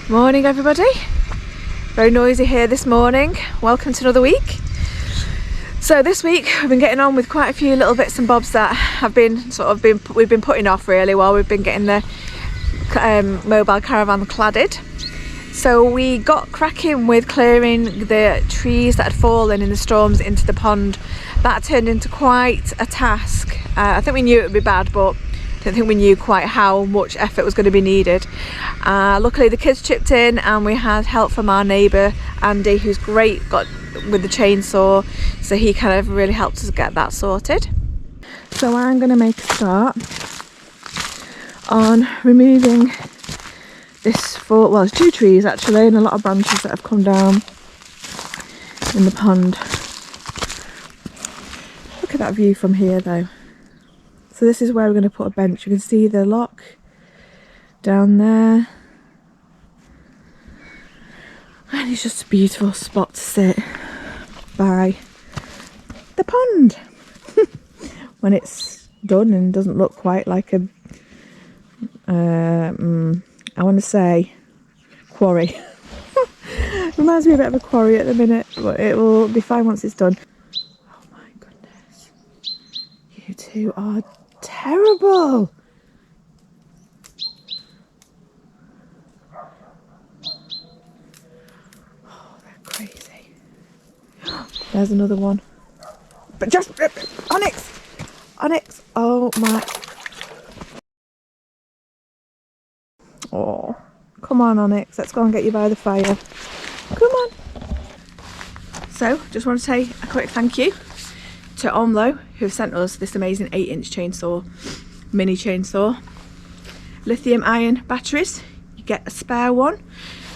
Morning everybody. Very noisy here this morning. Welcome to another week. So this week we've been getting on with quite a few little bits and bobs that have been we've been putting off really while we've been getting the mobile caravan cladded. So we got cracking with clearing the trees that had fallen in the storms into the pond. That turned into quite a task. I think we knew it would be bad, but I don't think we knew quite how much effort was going to be needed. Luckily the kids chipped in and we had help from our neighbour Andy, who's great with the chainsaw, so he kind of really helped us get that sorted. So I'm going to make a start on removing this there's 2 trees actually and a lot of branches that have come down in the pond. Look at that view from here though. So this is where we're going to put a bench. You can see the lock down there. And it's just a beautiful spot to sit by the pond. When it's done and doesn't look quite like a, I want to say, quarry. Reminds me a bit of a quarry at the minute, but it will be fine once it's done. Oh my goodness. You two are terrible. Oh, they're crazy. There's another one. But just Onyx. Oh my. Oh, come on Onyx. Let's go and get you by the fire. Come on. So, just want to say a quick thank you to Olmlmo, who have sent us this amazing 8-inch chainsaw, mini chainsaw. Lithium ion batteries, you get a spare one,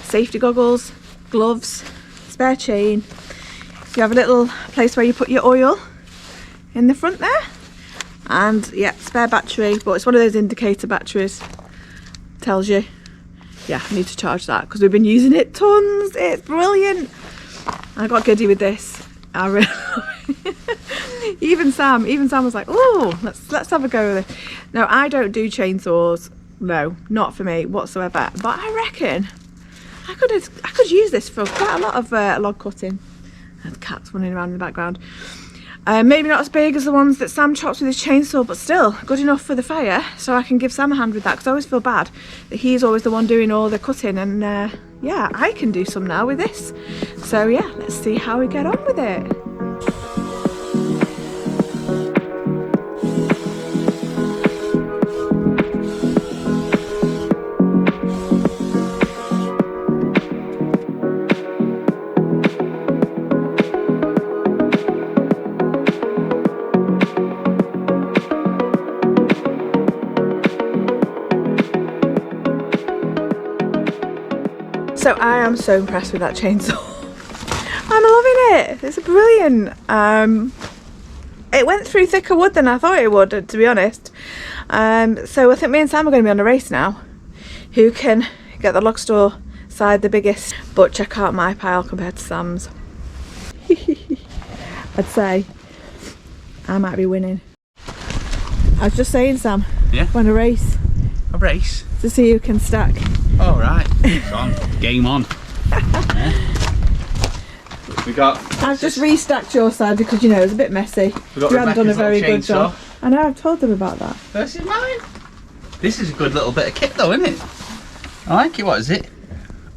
safety goggles, gloves, spare chain. You have a little place where you put your oil in the front there, and yeah, spare battery, but it's one of those indicator batteries. Tells you, yeah, I need to charge that because we've been using it tons. It's brilliant. I got giddy with this. I really even Sam was like, oh, let's have a go with it. No, I don't do chainsaws. No, not for me whatsoever. But I reckon I could use this for quite a lot of log cutting. And cats running around in the background. Maybe not as big as the ones that Sam chops with his chainsaw, but still good enough for the fire, so I can give Sam a hand with that, because I always feel bad that he's always the one doing all the cutting, and yeah, I can do some now with this. So yeah, let's see how we get on with it. So I am so impressed with that chainsaw. I'm loving it. It's brilliant. It went through thicker wood than I thought it would, to be honest. So I think me and Sam are going to be on a race now. Who can get the log store side the biggest? But check out my pile compared to Sam's. I'd say I might be winning. I was just saying, Sam. Yeah. Want a race? A race? To see who can stack. Oh right, it's on. Game on. Yeah. We got. I've just restacked your side because, you know, it was a bit messy. You haven't done a very good job. I know, I've told them about that. This is mine. This is a good little bit of kit though, isn't it? I like it. What is it?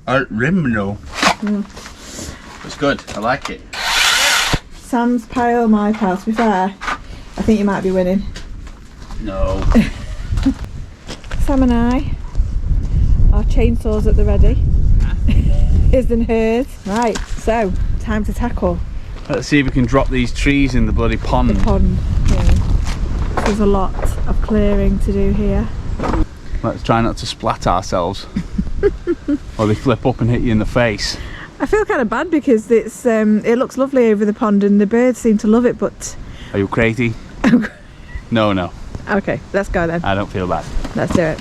Olmlmo. It's good. I like it. Sam's pile, my pile. To be fair, I think you might be winning. No. Sam and I, our chainsaws at the ready. His and hers. Right, so time to tackle. Let's see if we can drop these trees in the bloody pond. The pond, yeah. There's a lot of clearing to do here. Let's try not to splat ourselves. Or they flip up and hit you in the face. I feel kind of bad because it's it looks lovely over the pond and the birds seem to love it, but... Are you crazy? No. Okay, let's go then. I don't feel bad. Let's do it.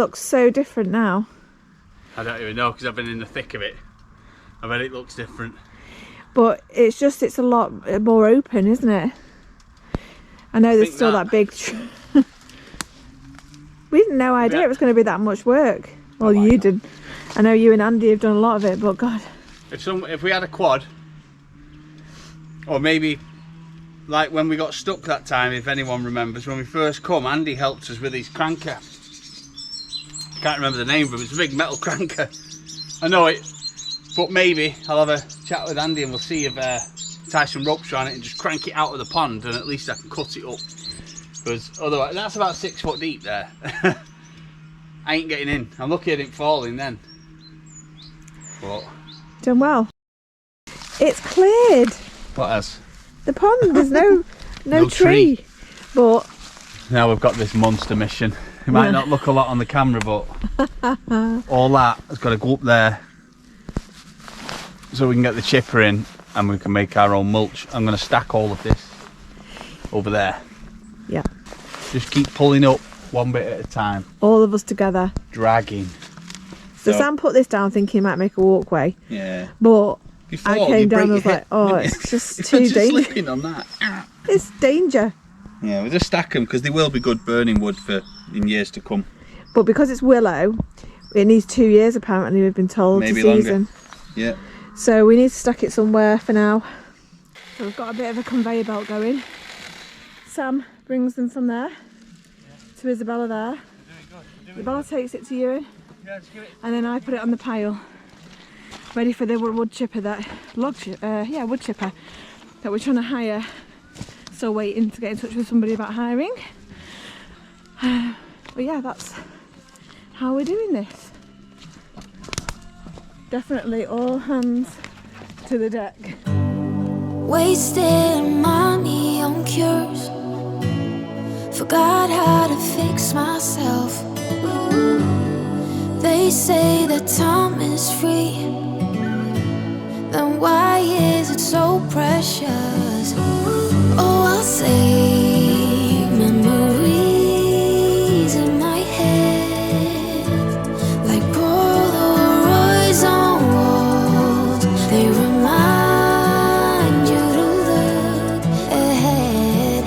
looks so different now. I don't even know because I've been in the thick of it. I bet it looks different. But it's a lot more open, isn't it? I know there's still that big... We didn't no idea it was going to be that much work. Well, you did. I know you and Andy have done a lot of it, but God. If we had a quad, or maybe like when we got stuck that time, if anyone remembers, when we first come, Andy helped us with his cranker. Can't remember the name of it. It's a big metal cranker. I know it, but maybe I'll have a chat with Andy and we'll see if tie some ropes around it and just crank it out of the pond, and at least I can cut it up. Because otherwise, that's about 6 foot deep there. I ain't getting in. I'm lucky I didn't fall in then. But done well. It's cleared. What else? The pond. There's no tree. But now we've got this monster mission. It might not look a lot on the camera, but all that has got to go up there so we can get the chipper in and we can make our own mulch. I'm going to stack all of this over there. Yeah. Just keep pulling up one bit at a time. All of us together. Dragging. So Sam put this down thinking he might make a walkway. Yeah. But before, I came down and was like, oh, it's just too dangerous. Slipping on that. It's danger. Yeah, we'll just stack them because they will be good burning wood in years to come. But because it's willow, it needs 2 years apparently, we've been told. Maybe to season. Longer. Yeah. So we need to stack it somewhere for now. So we've got a bit of a conveyor belt going. Sam brings them from there to Isabella there. Isabella takes it to Euan. Yeah, just give it. And then I put it on the pile, ready for the wood chipper wood chipper that we're trying to hire. Still waiting to get in touch with somebody about hiring. But yeah, that's how we're doing this. Definitely all hands to the deck. Wasted money on cures. Forgot how to fix myself. They say that time is free. Then why is it so precious? Oh, I'll say memories in my head, like Polaroids on walls. They remind you to look ahead.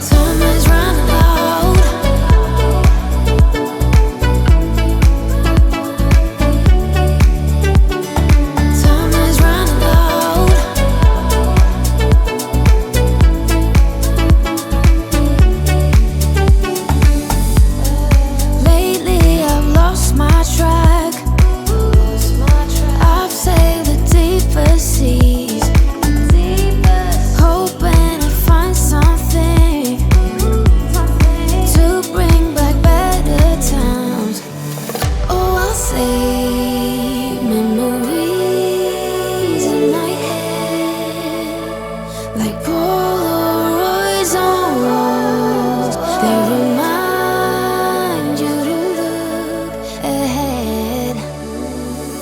Time is running out. Time is running out. Lately I've lost my track. I've sailed the deeper seas, hoping to find something to bring back better times. Oh, I'll say memories in my head, like Polaroids on walls. They remind you to look ahead.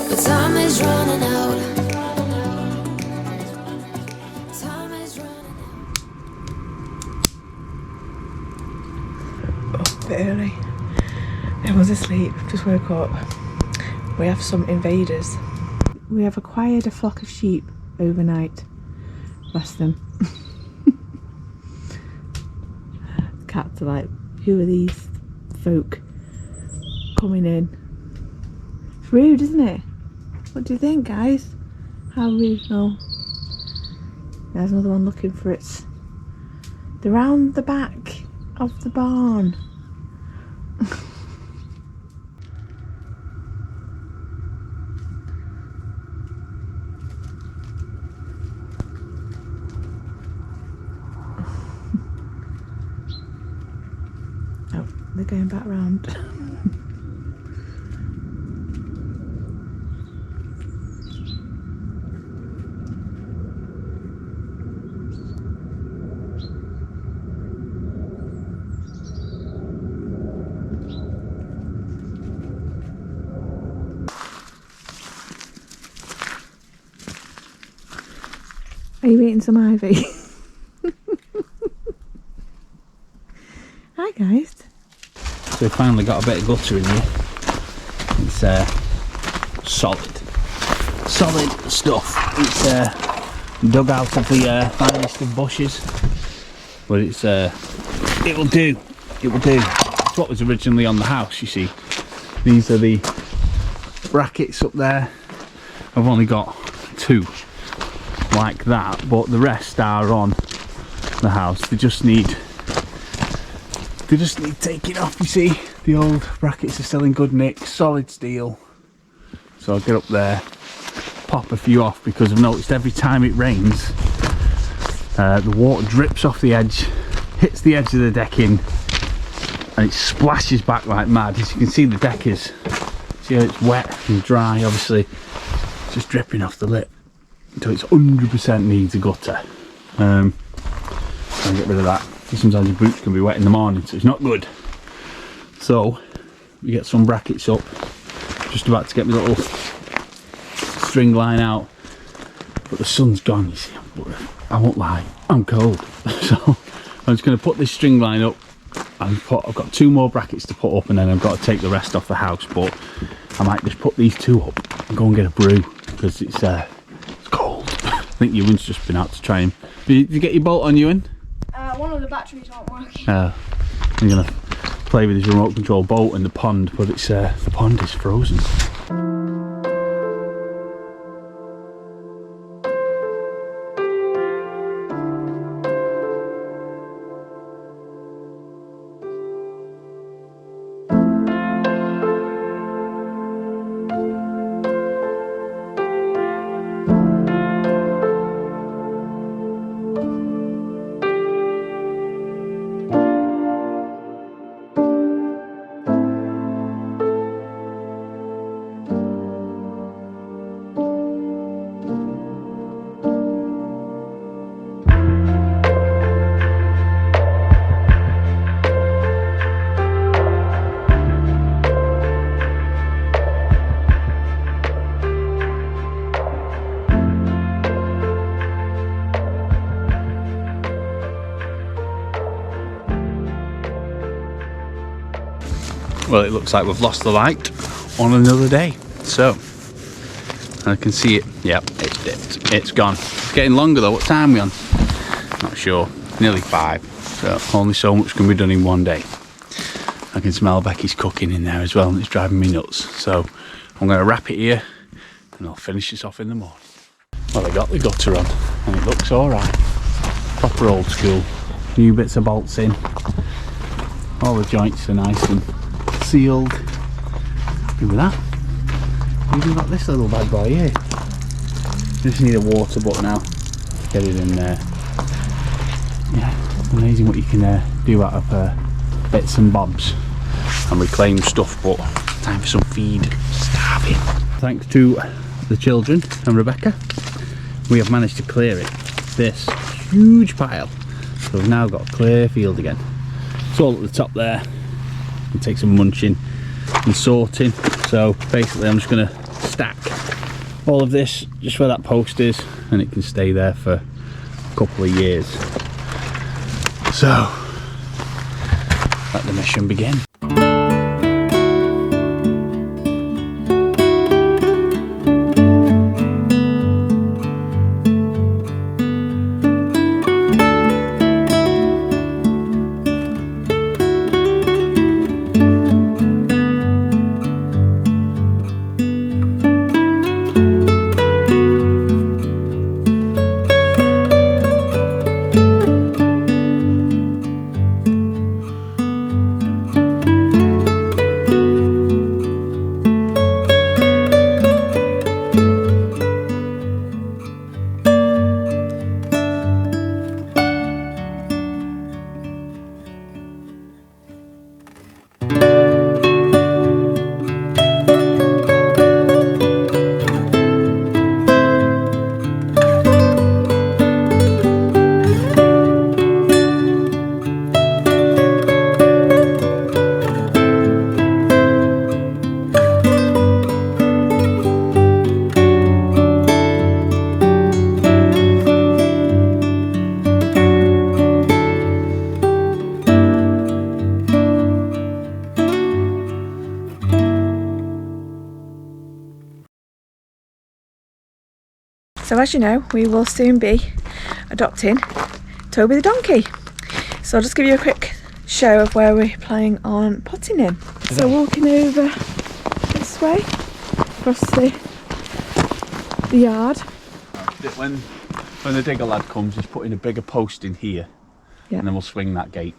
But time is running out. Time is running out. A bit early. Everyone's asleep, just woke up. We have some invaders. We have acquired a flock of sheep overnight. Bless them. Cats are like, who are these folk coming in? It's rude, isn't it? What do you think, guys? How rude? Oh, there's another one looking for it. They're round the back of the barn. Oh, they're going back round. Are you eating some ivy? Hi guys. So we finally got a bit of gutter in here. It's solid stuff. It's dug out of the finest of bushes, but it will do. It will do. It's what was originally on the house. You see, these are the brackets up there. I've only got 2 like that, but the rest are on the house. They just need taking off. You see, the old brackets are still in good nick, solid steel. So I'll get up there, pop a few off, because I've noticed every time it rains, the water drips off the edge, hits the edge of the decking, and it splashes back like mad. As you can see, the deck is, see how it's wet and dry, obviously it's just dripping off the lip, so it's 100% needs a gutter. I'll get rid of that. Sometimes your boots can be wet in the morning, so it's not good. So we get some brackets up. Just about to get my little string line out, but the sun's gone, you see. I won't lie, I'm cold. So I'm just going to put this string line up and I've got 2 more brackets to put up, and then I've got to take the rest off the house. But I might just put these 2 up and go and get a brew, because it's cold. I think Euan's just been out to try him. Did you get your bolt on, Euan? One of the batteries aren't working. I'm going to play with his remote control boat in the pond, but it's the pond is frozen. Well, it looks like we've lost the light on another day. So I can see it. Yep, it's dipped. It's gone. It's getting longer though. What time are we on? Not sure. Nearly 5. So only so much can be done in one day. I can smell Becky's cooking in there as well, and it's driving me nuts. So I'm going to wrap it here and I'll finish this off in the morning. Well, I got the gutter on and it looks alright. Proper old school. New bits of bolts in. All the joints are nice and sealed. Happy with that. Even got this little bad boy here. Just need a water butt now. Get it in there. Yeah, amazing what you can do out of bits and bobs and reclaim stuff. But time for some feed. Starving. Thanks to the children and Rebecca, we have managed to clear it. This huge pile. So we've now got a clear field again. It's all at the top there. It takes some munching and sorting. So basically I'm just going to stack all of this just where that post is, and it can stay there for a couple of years. So let the mission begin. So as you know, we will soon be adopting Toby the donkey. So I'll just give you a quick show of where we're planning on potting him. So walking over this way, across the yard. When the digger lad comes, he's putting a bigger post in here, and then we'll swing that gate.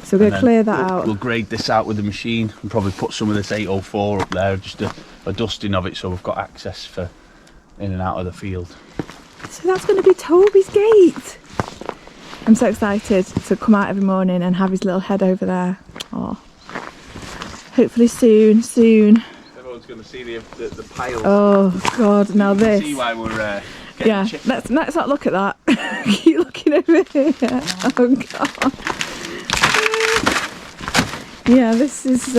So we're going to clear that out. We'll grade this out with the machine and probably put some of this 804 up there, just a dusting of it, so we've got access for in and out of the field. So that's going to be Toby's gate. I'm so excited to come out every morning and have his little head over there. Oh, hopefully soon. Everyone's going to see the pile. Oh God, now this. See why we're let's not look at that. Keep looking over here. Oh God. Yeah, this is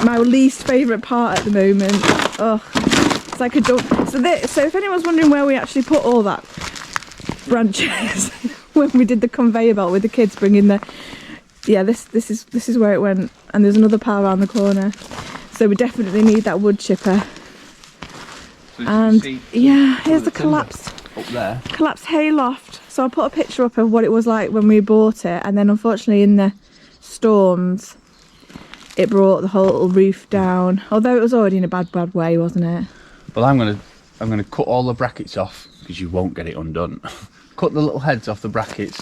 my least favourite part at the moment. Oh, it's like a dump. So if anyone's wondering where we actually put all that branches when we did the conveyor belt with the kids bringing this is where it went, and there's another pile around the corner. So we definitely need that wood chipper. So and here's the collapsed hay loft. So I'll put a picture up of what it was like when we bought it, and then unfortunately in the storms it brought the whole roof down, although it was already in a bad way, wasn't it? Well, I'm gonna cut all the brackets off because you won't get it undone. Cut the little heads off the brackets,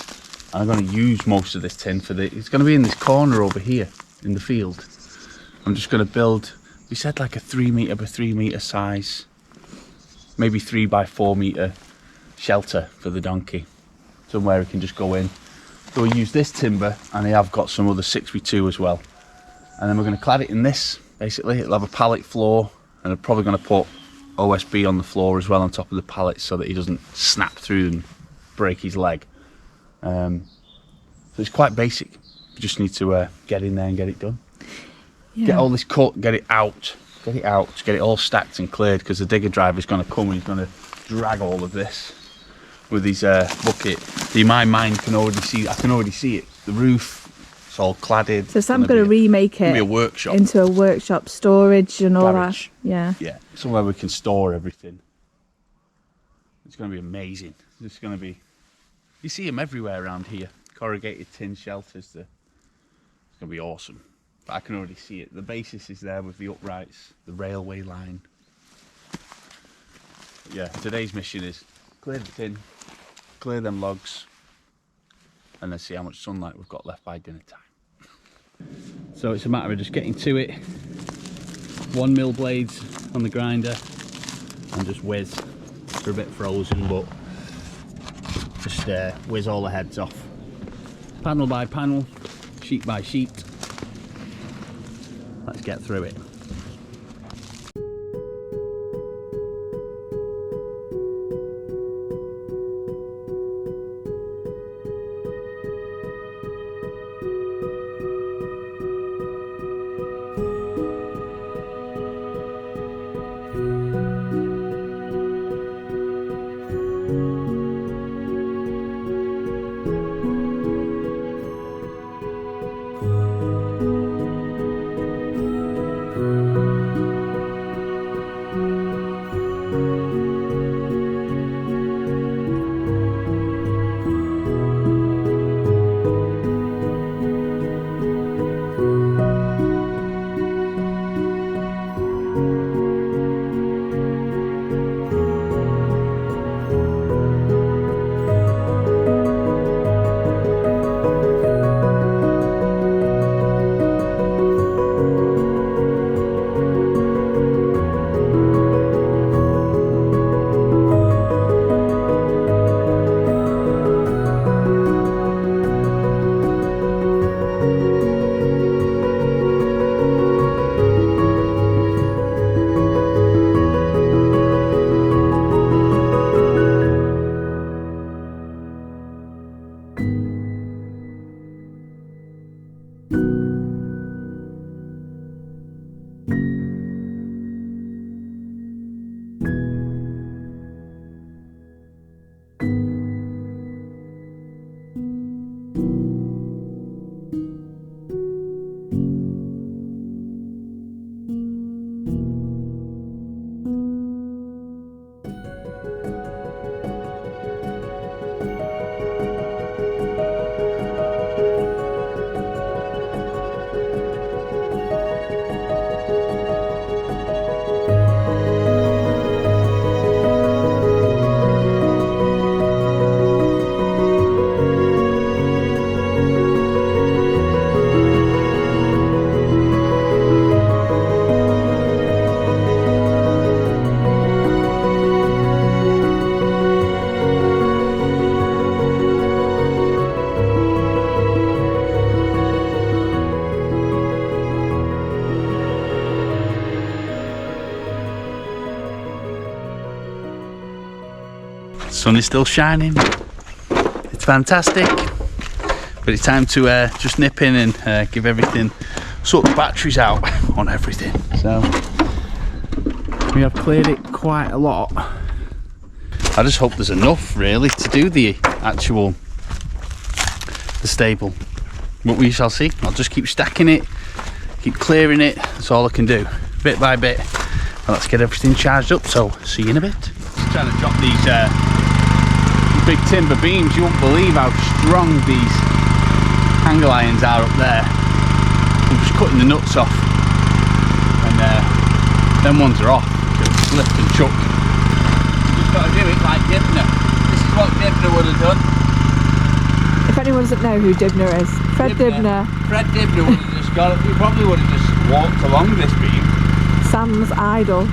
and I'm going to use most of this tin for it's going to be in this corner over here in the field. I'm just going to build, we said like a 3 metre by 3 metre size, maybe 3 by 4 metre shelter for the donkey, somewhere he can just go in. So we'll use this timber, and I have got some other 6x2 as well. And then we're going to clad it in this, basically. It'll have a pallet floor, and I'm probably going to put OSB on the floor as well on top of the pallets so that he doesn't snap through and break his leg. So it's quite basic. We just need to get in there and get it done. Yeah. Get all this cut, get it out, get it all stacked and cleared, because the digger driver's going to come and he's going to drag all of this with his bucket. See, my mind can already see, I can already see it. The roof, it's all cladded. So Sam's going to remake it be a workshop. Into a workshop, storage and all that. Yeah. Yeah, somewhere we can store everything. It's going to be amazing. It's going to be, you see them everywhere around here. Corrugated tin shelters. It's going to be awesome. But I can already see it. The basis is there with the uprights, the railway line. But yeah, today's mission is clear the tin, clear them logs, and then see how much sunlight we've got left by dinner time. So it's a matter of just getting to it. 1 mil blades on the grinder and just whiz. They're a bit frozen, but just whiz all the heads off. Panel by panel, sheet by sheet. Let's get through it. sun is still shining. It's fantastic. But it's time to just nip in and give everything, sort the batteries out on everything. So we have cleared it quite a lot. I just hope there's enough really to do the stable. But we shall see. I'll just keep stacking it, keep clearing it. That's all I can do, bit by bit. And let's get everything charged up. So see you in a bit. Just trying to drop these big timber beams. You won't believe how strong these angle irons are up there. I'm just cutting the nuts off, and them ones are off. Just lift and chuck. You just got to do it like Dibner. This is what Dibner would have done. If anyone doesn't know who Dibner is, Fred Dibner. Fred Dibner would have just got it. He probably would have just walked along this beam. Sam's idol.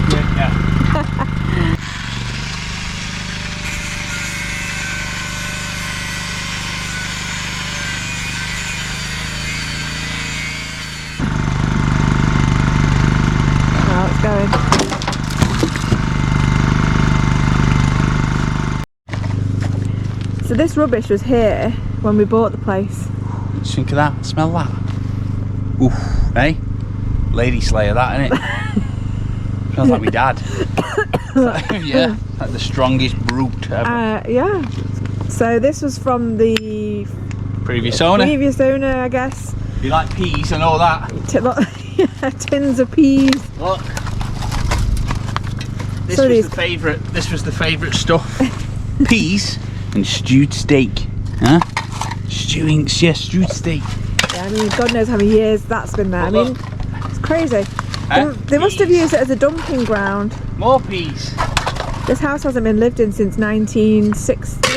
Yeah. Now it's going. So this rubbish was here when we bought the place. Just think of that. Smell that. Oof. Eh? Lady Slayer, that, innit? Smells like my dad. Yeah, like the strongest brute ever. Yeah. So this was from the Previous owner. I guess. You like peas and all that? Yeah, tins of peas. Look. This So was the favourite stuff. Peas and stewed steak. Huh? Stewed steak. Yeah, I mean, God knows how many years that's been there. Well, I mean, it's crazy. Huh? They must have used it as a dumping ground. More peas. This house hasn't been lived in since 1960,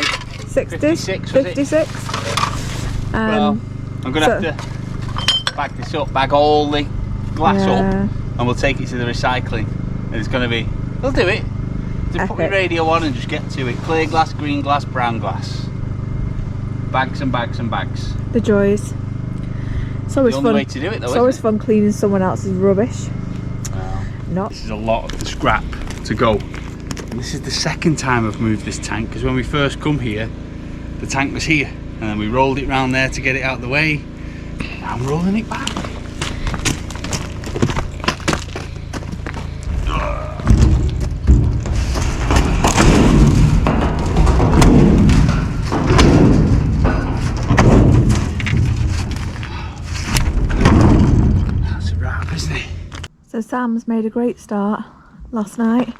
56, was it? 56. Well, I'm going to have to bag this up, bag all the glass up, and we'll take it to the recycling. And it's going to be, we'll do it. Just put my radio on and just get to it. Clear glass, green glass, brown glass. Bags and bags and bags. The joys. It's always the fun. only way to do it though, It's always fun cleaning someone else's rubbish. Well, Not. this is a lot of the scrap to go. And this is the second time I've moved this tank, because when we first come here, the tank was here. And then we rolled it round there to get it out of the way. Now I'm rolling it back. So Sam's made a great start last night,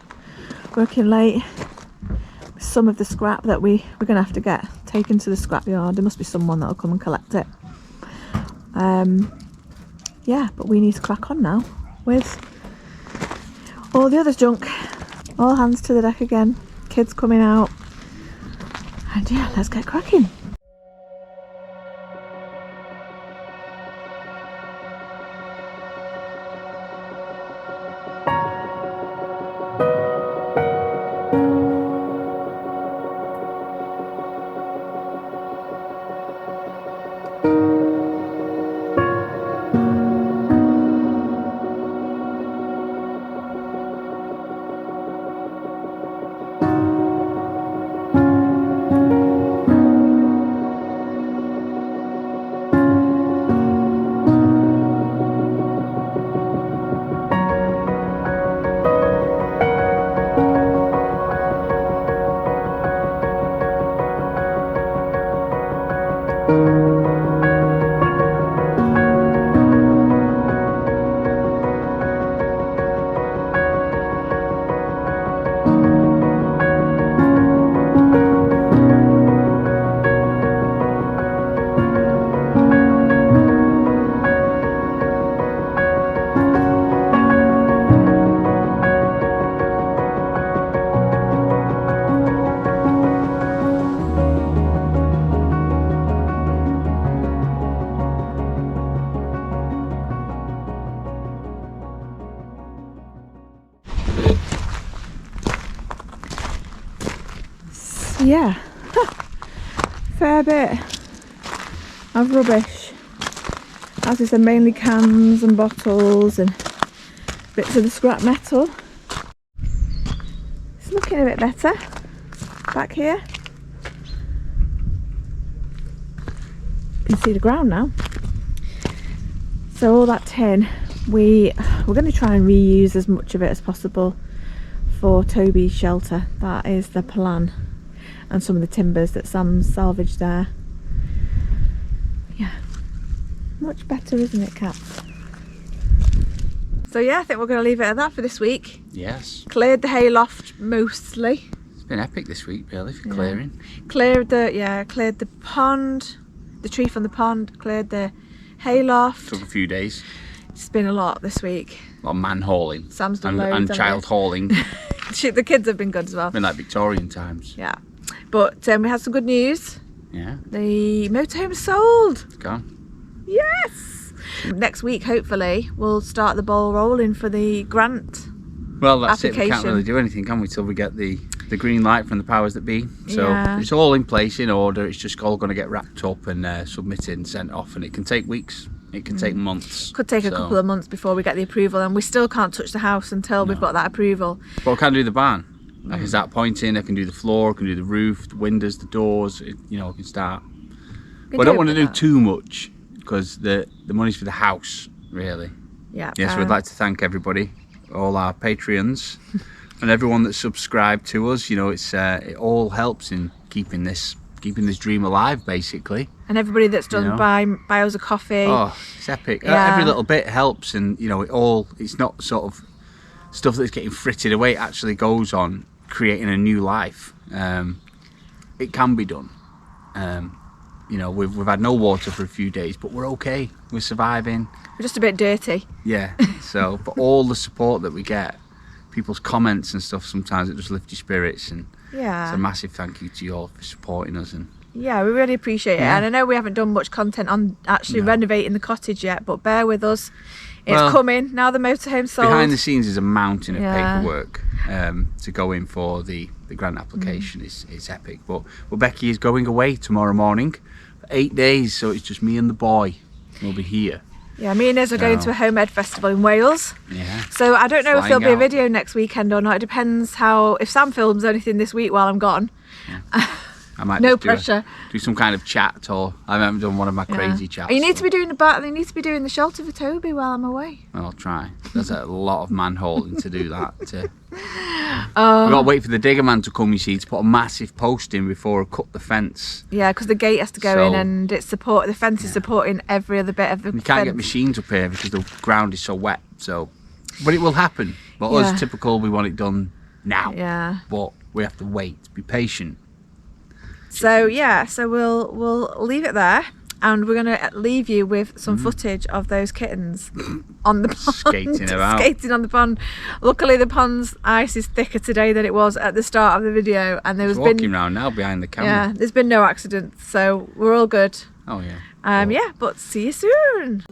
working late. Some of the scrap that we're going to have to get taken to the scrapyard. There must be someone that'll come and collect it. Yeah, but we need to crack on now with all the other junk. All hands to the deck again. Kids coming out. And yeah, let's get cracking. Yeah, fair bit of rubbish. As I said, mainly cans and bottles and bits of the scrap metal. It's looking a bit better. back here. You can see the ground now. So all that tin, we're going to try and reuse as much of it as possible for Toby's shelter. That is the plan. And some of the timbers that Sam's salvaged there. Yeah, much better, isn't it, Kat? So yeah, I think we're going to leave it at that for this week. Yes. Cleared the hayloft mostly. It's been epic this week, really, for clearing. Cleared the pond, the tree from the pond, cleared the hayloft. Took a few days. It's been a lot this week. A lot of man hauling. Sam's done loads. And child hauling. The kids have been good as well. Been like Victorian times. Yeah. But we had some good news. Yeah. The motorhome sold. It's gone. Yes. Next week, hopefully, we'll start the ball rolling for the grant. Well, that's it. We can't application. really do anything, can we, till we get the green light from the powers that be. So Yeah. it's all in place, in order. It's just all going to get wrapped up and submitted and sent off. And it can take weeks. It can take months. Could take a couple of months before we get the approval, and we still can't touch the house until we've got that approval. But I can do the barn. I can start pointing. I can do the floor. I can do the roof, the windows, the doors. I can start. But I don't want to do too much because the money's for the house, really. Yeah. Yes, we'd like to thank everybody, all our Patreons, and everyone that's subscribed to us. It all helps in keeping this dream alive, basically. And everybody that's done buy us a coffee. Oh, it's epic. Yeah. Every little bit helps, and it's not sort of stuff that's getting frittered away. It actually goes on creating a new life. It can be done. We've had no water for a few days, but we're okay. We're surviving. We're just a bit dirty. Yeah. So, but all the support that we get, people's comments and stuff, sometimes it just lifts your spirits, and Yeah. it's a massive thank you to you all for supporting us. And Yeah, we really appreciate it. Yeah. And I know we haven't done much content on actually renovating the cottage yet, but bear with us. It's coming. Now the motorhome sold. behind the scenes is a mountain of Yeah. paperwork to go in for the grant application. It's epic. But Becky is going away tomorrow morning for 8 days, so it's just me and the boy. We'll be here. Yeah, me and Liz are going to a home ed festival in Wales. Yeah. So I don't know if Flying there'll be a out. video next weekend or not. It depends if Sam films anything this week while I'm gone. I might No just pressure. do some kind of chat, or I haven't done one of my crazy chats. You need so- to be doing you need to be doing the shelter for Toby while I'm away. I'll try. There's a lot of man-holding to do that. We've got to wait for the digger man to come, you see, to put a massive post in before I cut the fence. Yeah, because the gate has to go in, So- and the fence is supporting every other bit of the You can't get fence. machines up here because the ground is so wet. So, but it will happen. But us, typical, we want it done now. Yeah. But we have to wait. Be patient. So we'll leave it there, and we're gonna leave you with some footage of those kittens on the pond, Skating about. skating on the pond. Luckily, the pond's ice is thicker today than it was at the start of the video, and He's walking around now behind the camera. there's been no accidents, so we're all good. Oh yeah. But see you soon.